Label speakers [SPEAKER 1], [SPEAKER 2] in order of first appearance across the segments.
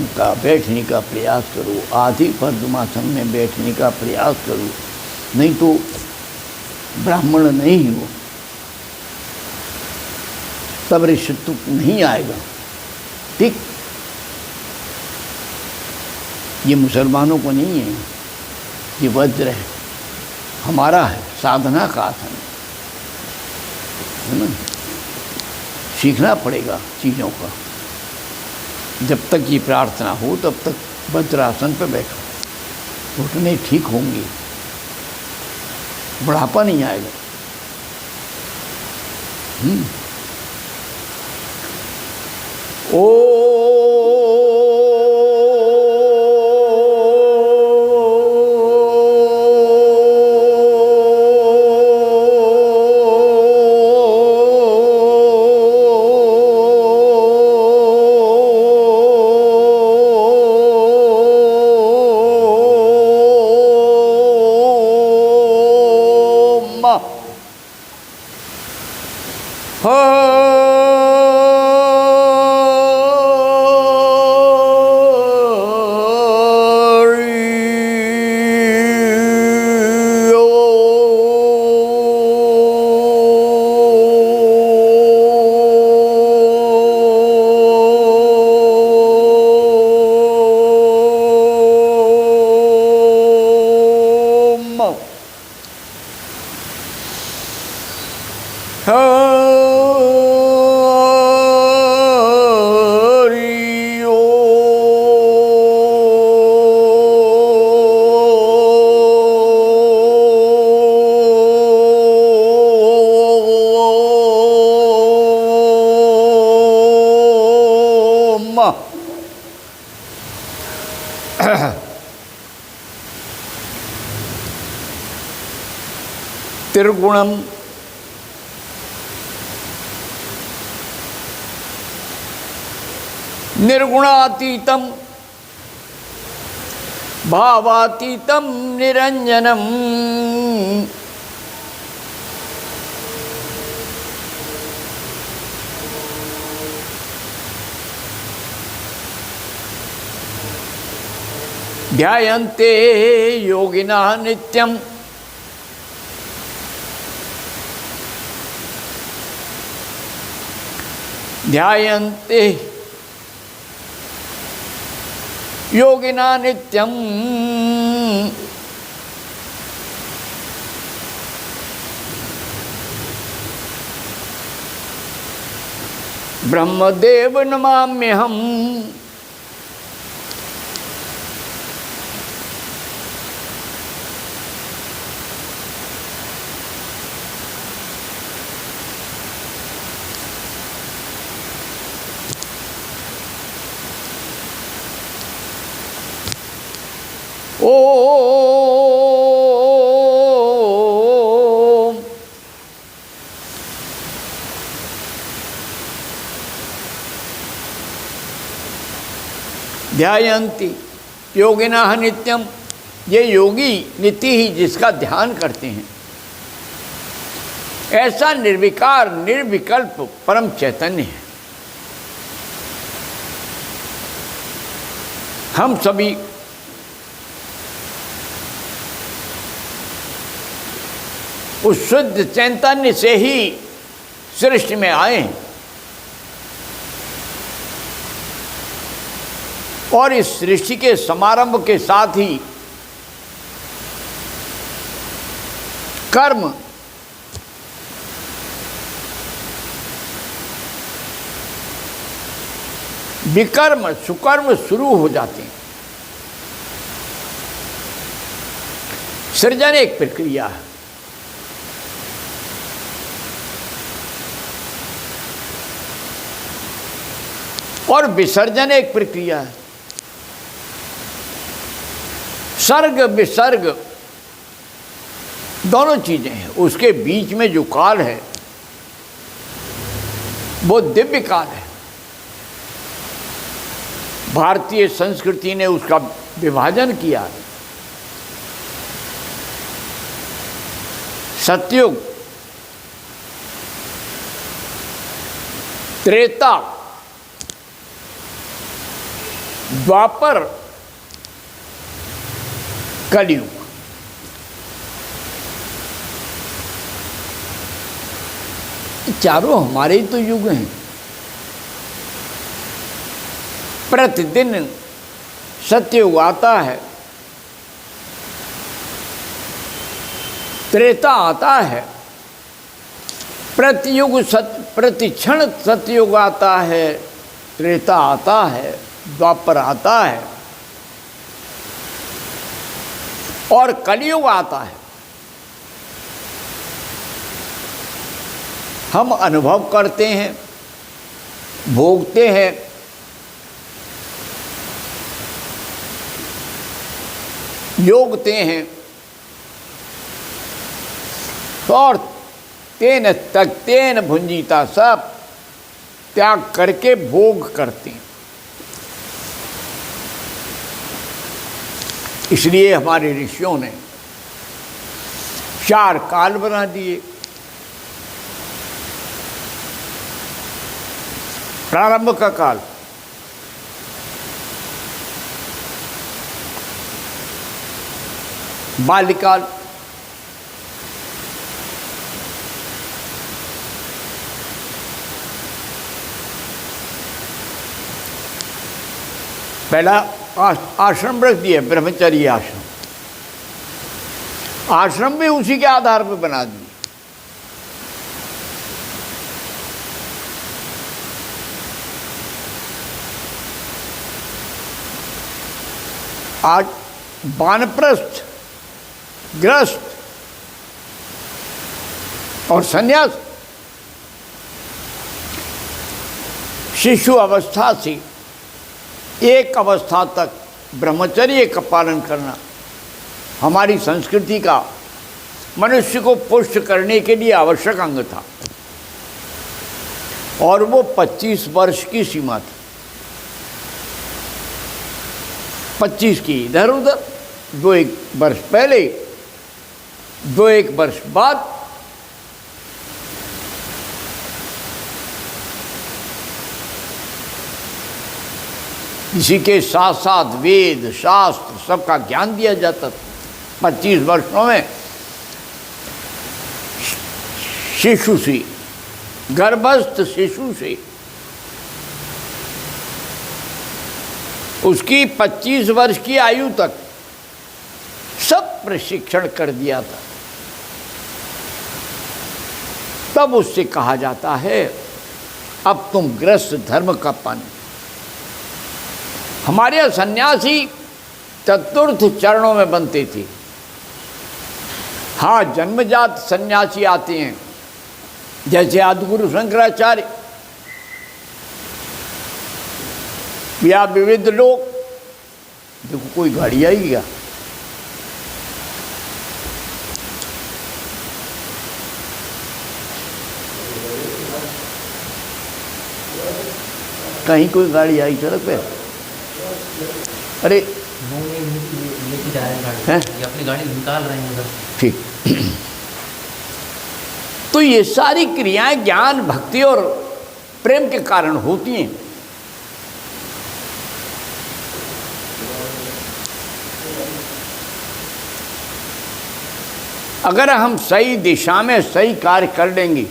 [SPEAKER 1] पद्मासन का बैठने का प्रयास करो, आधी पद्मासन में बैठने का प्रयास करो, नहीं तो ब्राह्मण नहीं हो, तब ऋषित्व नहीं आएगा। ठीक, ये मुसलमानों को नहीं है, ये वज्र है, हमारा है, साधना का आसन है ना। सीखना पड़ेगा चीज़ों का। जब तक ये प्रार्थना हो तब तक वज्रासन पर बैठो, घुटने ठीक होंगे, बुढ़ापा नहीं आएगा। त्रिगुणम निर्गुणातीतम भावातीतम निरंजनम ध्यायन्ते योगिनः नित्यम् ध्यायन्ते योगिनः नित्यम् ब्रह्मदेव नमाम्यहम्। ओम ध्यायन्ति योगिनः नित्यम, ये योगी नित्य ही जिसका ध्यान करते हैं, ऐसा निर्विकार निर्विकल्प परम चैतन्य है। हम सभी उस शुद्ध चैतन्य से ही सृष्टि में आए हैं और इस सृष्टि के समारंभ के साथ ही कर्म विकर्म सुकर्म शुरू हो जाते हैं। सृजन एक प्रक्रिया है, और विसर्जन एक प्रक्रिया है। सर्ग विसर्ग दोनों चीजें हैं, उसके बीच में जो काल है वो दिव्य काल है। भारतीय संस्कृति ने उसका विभाजन किया। सतयुग, त्रेता, द्वापर, कलयुग। चारों हमारे ही तो युग हैं। प्रतिदिन सत्ययुग आता है, त्रेता आता है, प्रतिक्षण सत्ययुग आता है, त्रेता आता है, द्वापर आता है और कलयुग आता है। हम अनुभव करते हैं, भोगते हैं, योगते हैं और तेन भुंजीता, सब त्याग करके भोग करते हैं। इसलिए हमारे ऋषियों ने 4 काल बना दिए। प्रारंभ का काल, बाल्यकाल, पहला आश्रम रख दिया, ब्रह्मचर्य आश्रम। आश्रम भी उसी के आधार पर बना दिए। आज वानप्रस्थ, गृहस्थ और संन्यास शिशु अवस्था से एक अवस्था तक ब्रह्मचर्य का पालन करना हमारी संस्कृति का मनुष्य को पुष्ट करने के लिए आवश्यक अंग था। और वो 25 वर्ष की सीमा थी। 25 की इधर उधर, 2-1 वर्ष पहले, 2-1 वर्ष बाद। इसी के साथ साथ वेद शास्त्र सबका ज्ञान दिया जाता था। 25 वर्षों में शिशु से, गर्भस्थ शिशु से उसकी 25 वर्ष की आयु तक सब प्रशिक्षण कर दिया था। तब उससे कहा जाता है अब तुम गृहस्थ धर्म का पालन। हमारे यहाँ सन्यासी चतुर्थ चरणों में बनते थे। हाँ, जन्मजात सन्यासी आते हैं, जैसे आदिगुरु शंकराचार्य या विविध लोग। देखो कोई गाड़ी आई क्या? कहीं कोई गाड़ी आई सड़क पे? अरे
[SPEAKER 2] लेके जा रहे हैं गाड़ी, ये अपनी गाड़ी निकाल रहे हैं उधर।
[SPEAKER 1] ठीक। तो ये सारी क्रियाएं ज्ञान, भक्ति और प्रेम के कारण होती हैं। अगर हम सही दिशा में सही कार्य कर लेंगे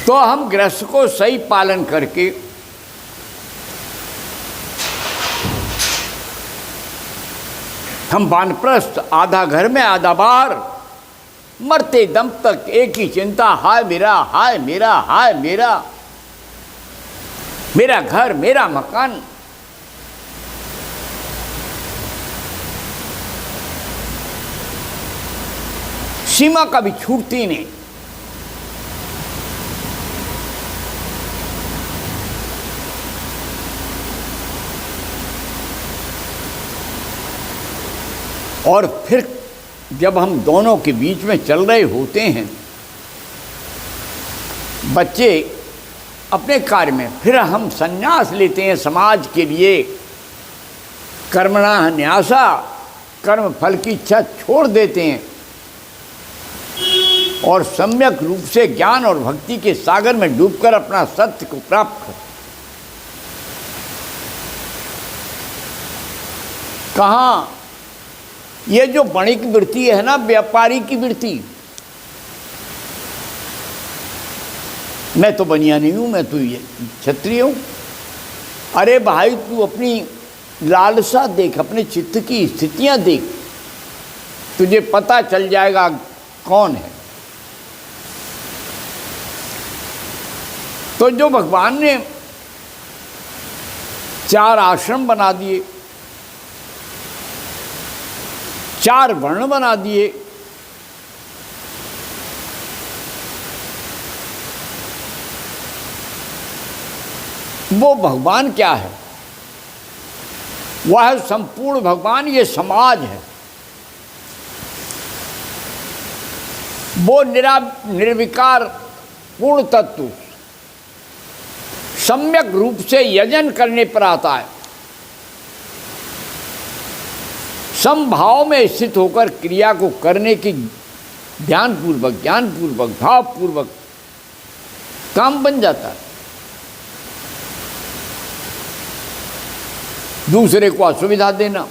[SPEAKER 1] तो हम गृहस्थ को सही पालन करके हम वानप्रस्थ, आधा घर में आधा बाहर, मरते दम तक एक ही चिंता, हाय मेरा, हाय मेरा, हाय मेरा, मेरा घर, मेरा मकान। सीमा कभी छूटती नहीं। और फिर जब हम दोनों के बीच में चल रहे होते हैं, बच्चे अपने कार्य में, फिर हम संन्यास लेते हैं समाज के लिए। कर्मणा न्यासा, कर्म फल की इच्छा छोड़ देते हैं और सम्यक रूप से ज्ञान और भक्ति के सागर में डूबकर अपना सत्य को प्राप्त कर। कहाँ ये जो वणिक वृत्ति है ना, व्यापारी की वृत्ति, मैं तो बनिया नहीं हूं, मैं तो ये क्षत्रिय हूं। अरे भाई तू अपनी लालसा देख, अपने चित्त की स्थितियां देख, तुझे पता चल जाएगा कौन है। तो जो भगवान ने 4 आश्रम बना दिए, 4 वर्ण बना दिए, वो भगवान क्या है? वह संपूर्ण भगवान, ये समाज है। वो निर्विकार पूर्ण तत्व सम्यक रूप से यजन करने पर आता है, समभाव में स्थित होकर क्रिया को करने की ध्यानपूर्वक, ज्ञानपूर्वक, भावपूर्वक काम बन जाता है। दूसरे को असुविधा देना,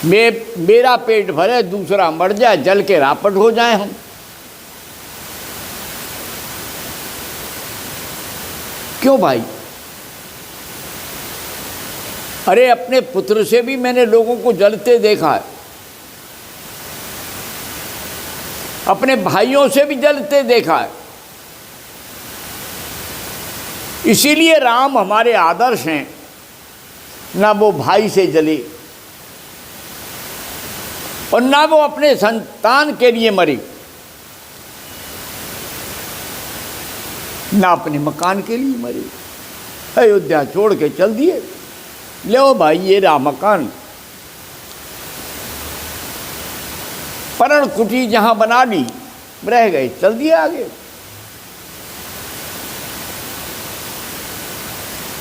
[SPEAKER 1] मेरा पेट भरे दूसरा मर जाए, जल के रापट हो जाए हम, क्यों भाई? अरे अपने पुत्र से भी मैंने लोगों को जलते देखा है, अपने भाइयों से भी जलते देखा है। इसीलिए राम हमारे आदर्श हैं, ना वो भाई से जले और ना वो अपने संतान के लिए मरे, ना अपने मकान के लिए मरे। अयोध्या छोड़ के चल दिए, ले भाई ये रहा मकान, परण कुटी जहां बना ली, रह गए, चल दिए आगे।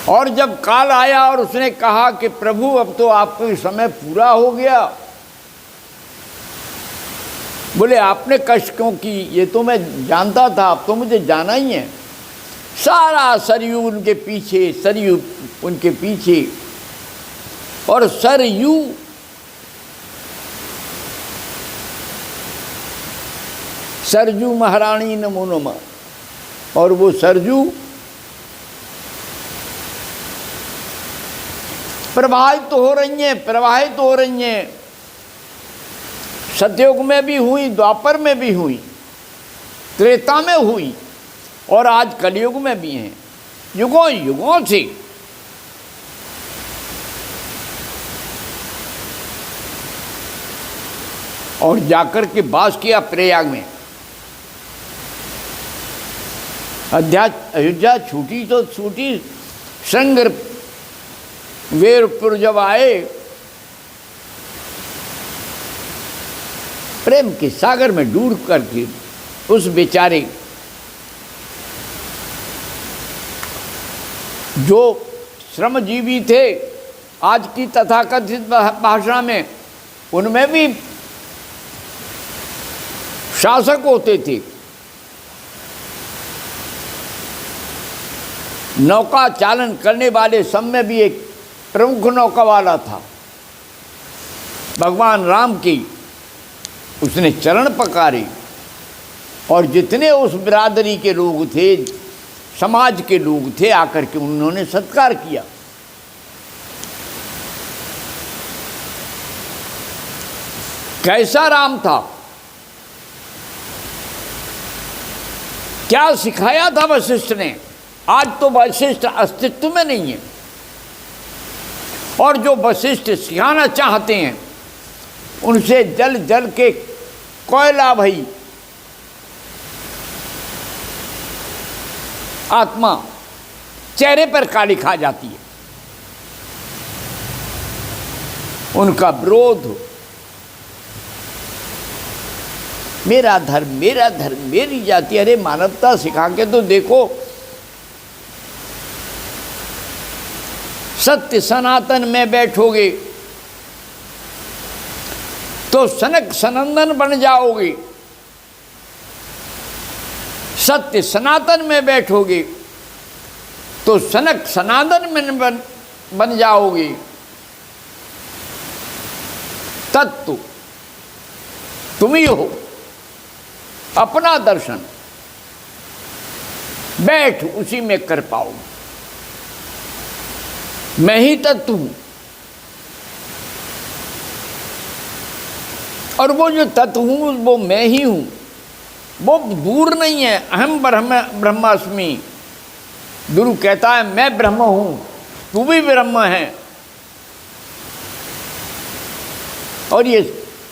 [SPEAKER 1] और जब काल आया और उसने कहा कि प्रभु अब तो आपका समय पूरा हो गया, बोले आपने कष्ट क्यों की? ये तो मैं जानता था, अब तो मुझे जाना ही है। सारा सरयू उनके पीछे, सरयू उनके पीछे, और सरयू सरजू महारानी नमो नमः, और वो सरजू प्रवाहित तो हो रही हैं, प्रवाहित तो हो रही हैं। सतयुग में भी हुई, द्वापर में भी हुई, त्रेता में हुई, और आज कलयुग में भी हैं, युगों युगों से। और जाकर के वास किया प्रयाग में। अयोध्या छूटी तो छूटी, संगर वीरपुर जब आए, प्रेम के सागर में डूब करके उस बेचारे जो श्रमजीवी थे, आज की तथाकथित भाषा में, उनमें भी शासक होते थे। नौका चालन करने वाले सब में भी एक प्रमुख नौका वाला था, भगवान राम की। उसने चरण पकारे, और जितने उस बिरादरी के लोग थे, समाज के लोग थे, आकर के उन्होंने सत्कार किया। कैसा राम था, क्या सिखाया था वशिष्ठ ने? आज तो वशिष्ठ अस्तित्व में नहीं है, और जो वशिष्ठ सिखाना चाहते हैं उनसे जल जल के कोयला भई आत्मा चेहरे पर काली खा जाती है। उनका विरोध, मेरा धर्म, मेरा धर्म, मेरी जाति। अरे मानवता सिखा के तो देखो, सत्य सनातन में बैठोगे तो सनक सनंदन बन जाओगे, सत्य सनातन में बैठोगे तो सनक सनातन में बन जाओगे। तत्व तुम ही हो, अपना दर्शन बैठ उसी में कर पाओ। मैं ही तत्व हूं, और वो जो तत्व हूं वो मैं ही हूं, वो दूर नहीं है। अहम ब्रह्मास्मि, गुरु कहता है मैं ब्रह्म हूं, तू भी ब्रह्म है। और ये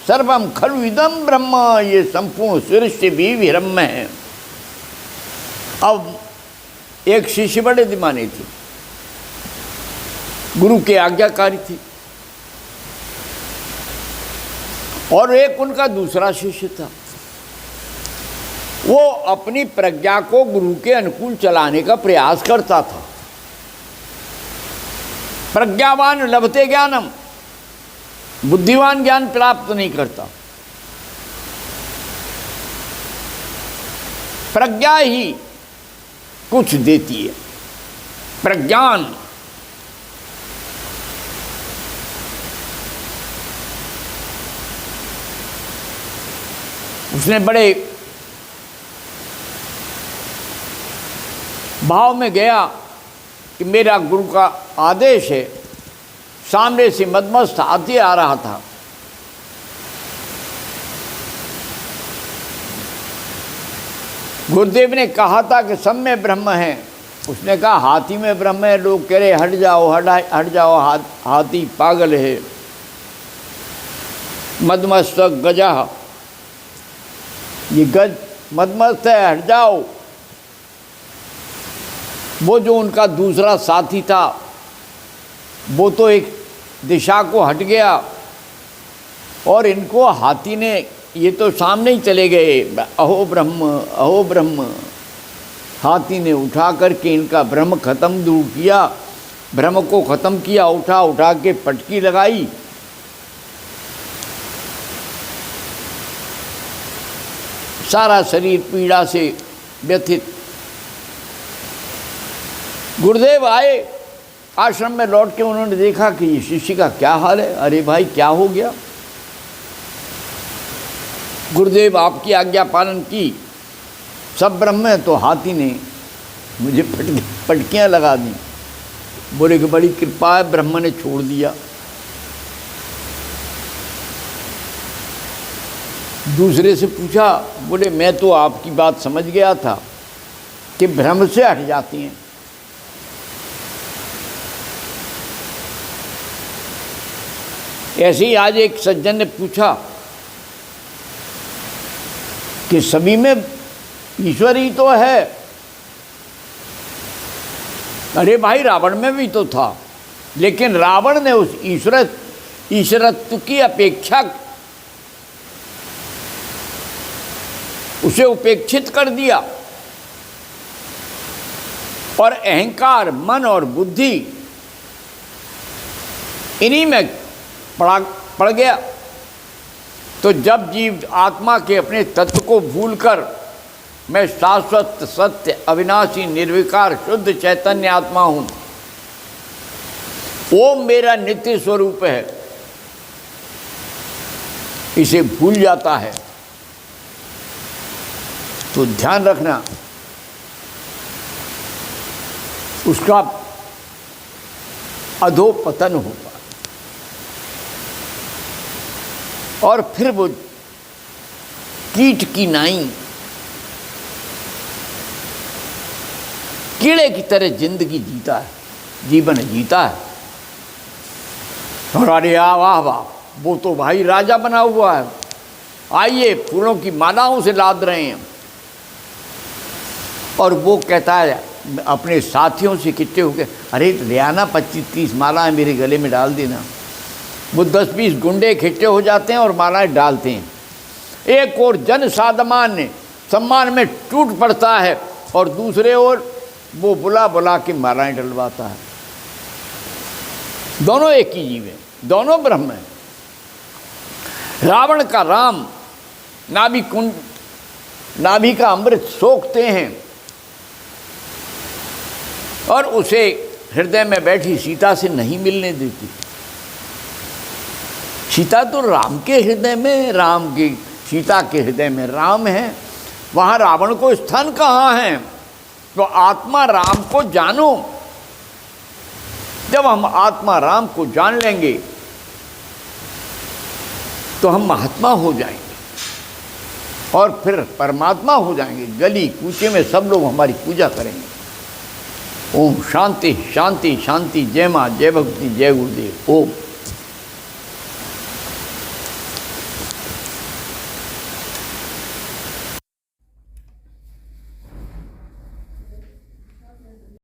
[SPEAKER 1] सर्वम खलु इदम ब्रह्म, ये संपूर्ण सृष्टि भी ब्रह्म है। अब एक शिष्य बड़े दीवाने थे, गुरु के आज्ञाकारी थी, और एक उनका दूसरा शिष्य था। वो अपनी प्रज्ञा को गुरु के अनुकूल चलाने का प्रयास करता था। प्रज्ञावान लभते ज्ञानम, बुद्धिमान ज्ञान प्राप्त नहीं करता। प्रज्ञा ही कुछ देती है, प्रज्ञान। उसने बड़े भाव में गया कि मेरा गुरु का आदेश है। सामने से मदमस्त हाथी आ रहा था। गुरुदेव ने कहा था कि सब में ब्रह्म है। उसने कहा हाथी में ब्रह्म है। लोग कह रहे हट जाओ हट जाओ, हाथी पागल है, मदमस्त गजा, ये गज मदमस्त है, हट जाओ। वो जो उनका दूसरा साथी था वो तो एक दिशा को हट गया, और इनको हाथी ने, ये तो सामने ही चले गए। अहो ब्रह्म अहो ब्रह्म। हाथी ने उठा करके इनका भ्रम खत्म दूर किया, भ्रम को खत्म किया, उठा के पटकी लगाई। सारा शरीर पीड़ा से व्यथित। गुरुदेव आए आश्रम में, लौट के उन्होंने देखा कि ये शिष्य का क्या हाल है। अरे भाई क्या हो गया? गुरुदेव आपकी आज्ञा पालन की, सब ब्रह्म है। तो हाथी ने मुझे पटकियां लगा दी। बोले कि बड़ी कृपा है, ब्रह्म ने छोड़ दिया। दूसरे से पूछा, बोले मैं तो आपकी बात समझ गया था कि भ्रम से हट जाती हैं। ऐसे ही आज एक सज्जन ने पूछा कि सभी में ईश्वर ही तो है। अरे भाई रावण में भी तो था, लेकिन रावण ने उस ईश्वरत्व की अपेक्षा, उसे उपेक्षित कर दिया, और अहंकार, मन और बुद्धि इन्हीं में पड़ गया। तो जब जीव आत्मा के अपने तत्व को भूलकर मैं शाश्वत सत्य अविनाशी निर्विकार शुद्ध चैतन्य आत्मा हूं, वो मेरा नित्य स्वरूप है, इसे भूल जाता है, तो ध्यान रखना उसका अधोपतन होगा। और फिर वो कीट की नाई कीड़े की तरह जिंदगी जीता है, जीवन जीता है। और अरे वाह वाह, वो तो भाई राजा बना हुआ है, आइए फूलों की मालाओं से लाद रहे हैं। और वो कहता है अपने साथियों से इकट्ठे होकर, अरे ले आना 25-30 मालाएं मेरे गले में डाल देना। वो 10-20 गुंडे इकट्ठे हो जाते हैं और मालाएं डालते हैं। एक और जन साधमान सम्मान में टूट पड़ता है, और दूसरे ओर वो बुला के मालाएं डलवाता है। दोनों एक ही जीव हैं, दोनों ब्रह्म हैं। रावण का राम नाभि का अमृत सोखते हैं और उसे हृदय में बैठी सीता से नहीं मिलने देती। सीता तो राम के हृदय में, राम की सीता के हृदय में राम है, वहाँ रावण को स्थान कहाँ है? तो आत्मा राम को जानो। जब हम आत्मा राम को जान लेंगे तो हम महात्मा हो जाएंगे और फिर परमात्मा हो जाएंगे। गली कूचे में सब लोग हमारी पूजा करेंगे। ओम शांति शांति शांति। जय माँ, जय भक्ति, जय गुरुदेव। ओम।